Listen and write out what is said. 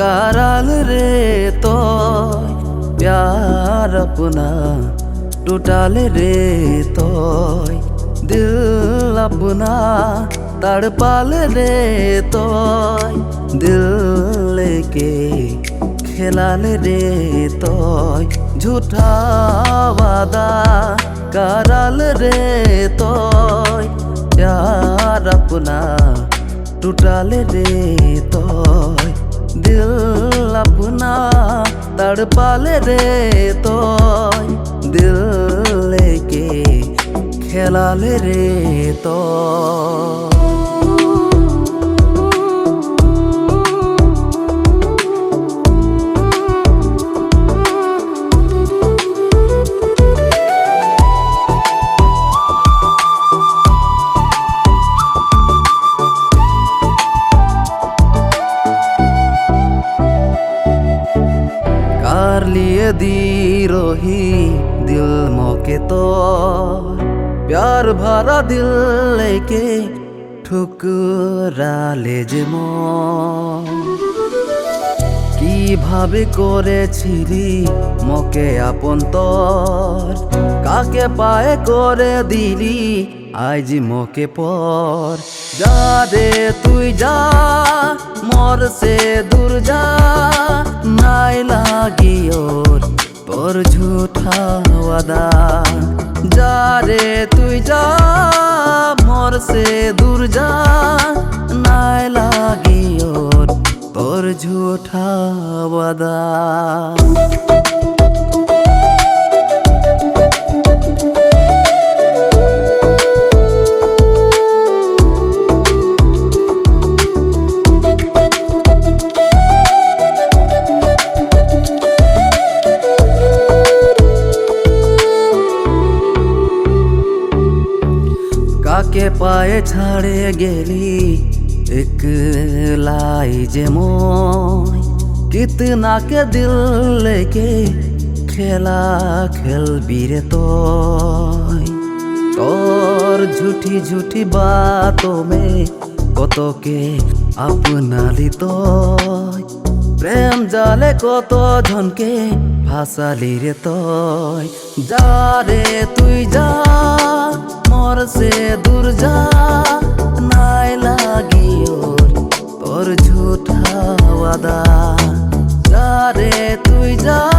कराल रे तो प्यार अपना टूटाल रे तो दिल अपना तड़पाल रे तो दिल लेके खेलाल रे तो झूठा वादा कराल रे तो प्यार अपना टूटाल रे तो दिल अपना तड़पाल रे तो दिल लेके खेलाल रे तो लिए दी रोही दिल मौके तो प्यार भरा दिल लेके ठुकरा ले जे की भावे करेছিলি মকে আপন তোর কাকে পায়ে করে দিলি আজ মকে পর যা রে তুই যা মোর সে দূর যা নাই লাগিও তোর ঝুঠা ওয়াদা যা রে তুই যা মোর সে দূর যা নাই লাগিও তোর ঝুঠা ওয়াদা কাকে পায়ে ছাড়ে গেলি একলাই যে মই कितना के दिल लेके खेला खेलबी रे तोर झूठी झूठी बातों में कत के अपनाली तो प्रेम जाले कत झनके भासाली रे जा रे तुई जा मोर से दूर जा नाय लागियो तोर झूठा वादा जा रे तुई जा